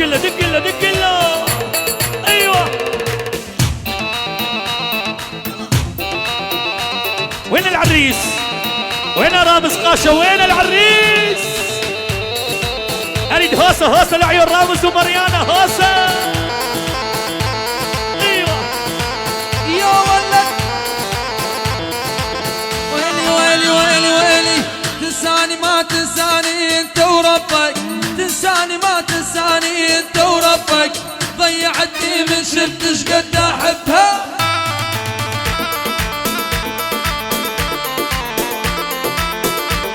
له دق له دق له. ايوه وين العريس؟ وين رامز قاشة؟ وين العريس؟ اريد هوسه هوسه لعيون رامز ومريانة هوسه. ايوه يا ولد ويلي ويلي ويلي ويلي، تنساني ما تنساني انت وربك، تنساني ما تنساني انت وربك، ضيعتني من شفتش قد احبها.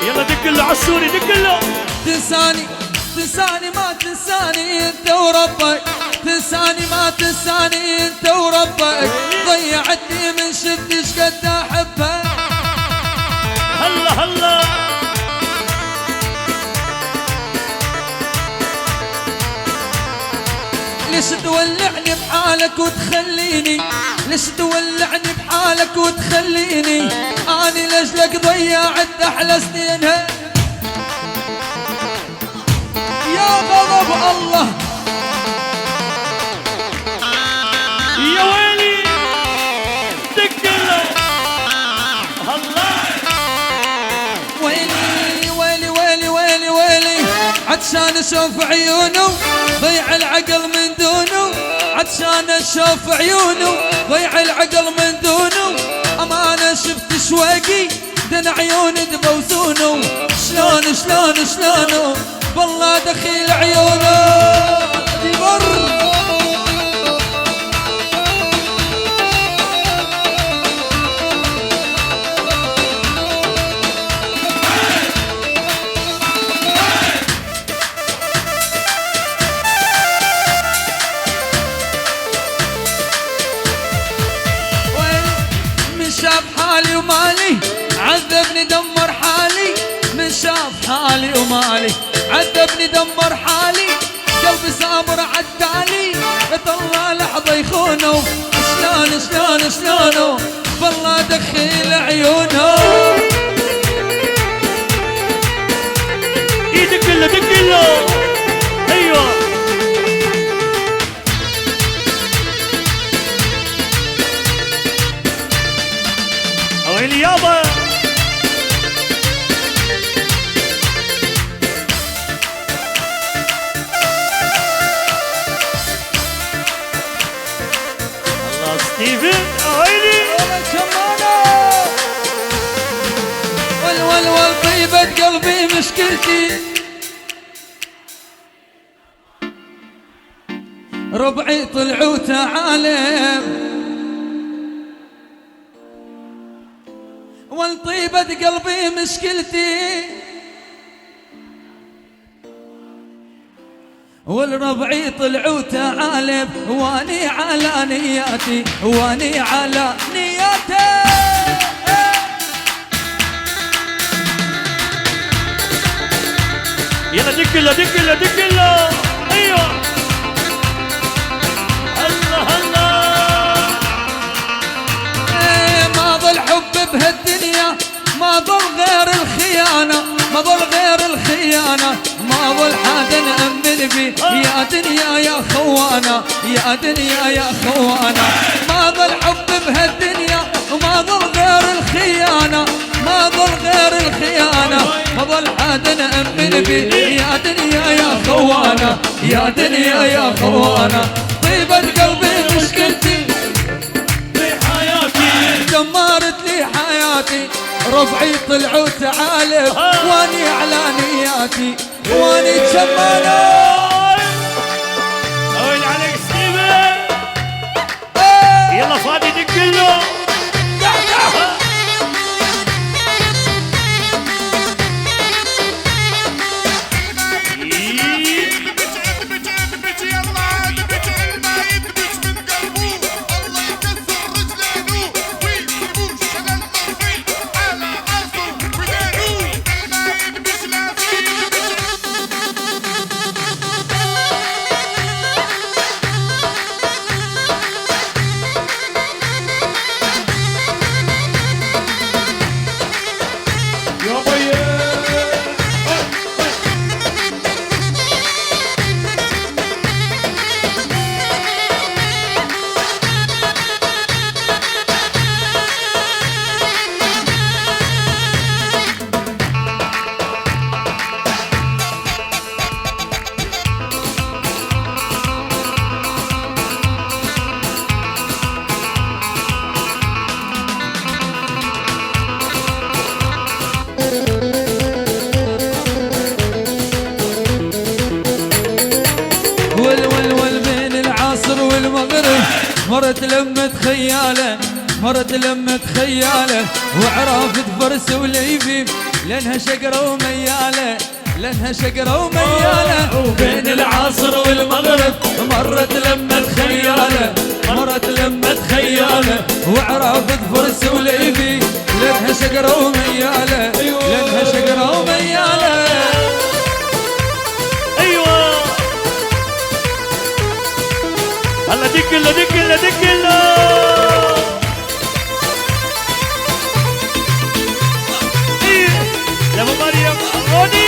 يلا دق له عالسوري دق له. تنساني تنساني ما تنساني انت وربك، تنساني ما تنساني انت وربك، ضيعتني من شفتش قد احبها. هلا هلا ليش تولعني بحالك وتخليني، ليش تولعني بحالك وتخليني، اني لاجلك ضيعت احلى سنينها. يا غضب الله يا ويلي دق له. هلا ويلي ويلي ويلي ويلي ويلي، عطشان اشوف عيونه ضيع العقل من دونه، عطشان اشوف عيونه ضيع العقل من دونه، امانه شفت شوقي دن عيوني تبوسونه، شلون شلون شلونه والله دخيل عيونه يمر. شاف حالي ومالي عذبني دمر حالي، من شاف حالي ومالي عذبني دمر حالي، قلبي صابر عالتالي يطلع لحظة يخونه، شلون شلون شلونه والله دخيل عيونه. دق له دق له. ايوه ويلي يابا. الله ستيفن ويلي ول طيبة قلبي مشكلتي، ربعي طلعوا تعالم، والطيبة قلبي مشكلتي، والربعي طلعوا تعالب، واني على نياتي واني على نياتي. يلا دق له دق له دق له. ايوه هلا هلا. ما ظل حب بهالدنيا، ما ظل غير الخيانة، ما ظل غير الخيانة، ما ظل حدا نأمن بي يا دنيا يا خوانا، يا دنيا يا خوانا، ما ظل حب بهالدنيا وما ظل غير الخيانة، ما ظل غير الخيانة، ما ظل حدا نأمن بي يا دنيا يا خوانا، يا دنيا يا خوانا. طيبة قلبي مشكلتي دمرت لي حياتي، ربعي طلعوا تعالب واني على نياتي واني جمالة. وين عليك ستيفن؟ يلا فادي دق له. والول بين العصر والمغرب مرت لمة خياله، مرت لمة خياله وعرفت فرس وليفي لانها شقرة ومياله، لانها شقرة ومياله. وبين العصر والمغرب مرت لمة خياله، مرت لمة خياله وعرفت فرس وليفي لانها شقرة ومياله، لانها شقرة ومياله. ايوه هلا دقله دقله دقله يا ابو مريم روني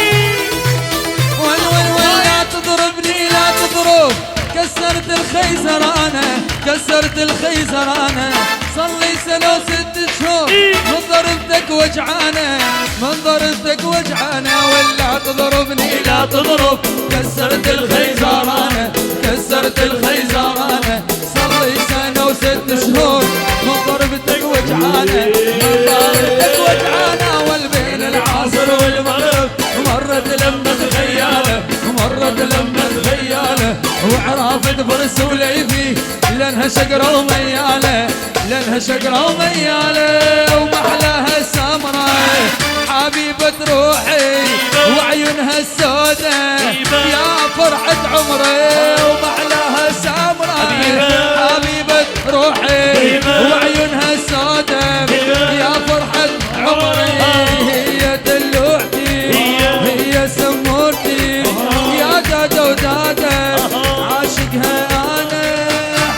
لا تضربني لا تضرب، كسرت الخيزرانة، كسرت الخيزرانة. صلي سنة وست شهور من ضربتك وجعانة، من ضربتك وجعانة. ولا تضربني لا تضرب، كسرت الخيزرانة، كسرت الخيزرانة. صلي سنة وست شهور من ضربتك وجعانة، من ضربتك وجعانة. والبين العصر والمغرب مرت لمة خياله، مرت لمة خياله وعرفت فرس وليفي لانها شقرة ومياله، لانها شقرة ومياله. ومحلاها السمراء حبيبة روحي وعيونها السوداء يا فرحة عمري. ومحلاها السمراء حبيبة روحي وعيونها السوداء يا فرحة عمري. هي دلوعتي هي سمورتي يا دادا ودادا عاشقها انا.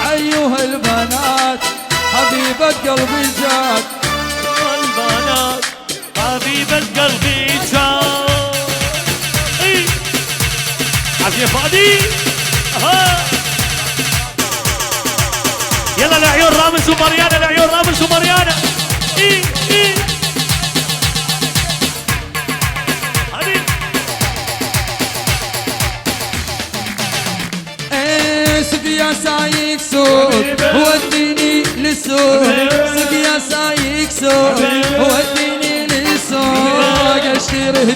حيوها البنات حبيبة قلبي جات، البنات حبيبة قلبي جات. عافية فادي يلا لعيون رامز ومريانة، لعيون رامز ومريانة. سق يا سايق سوق وديني للسوق، سق يا سايق سوق وديني للسوق. اشتري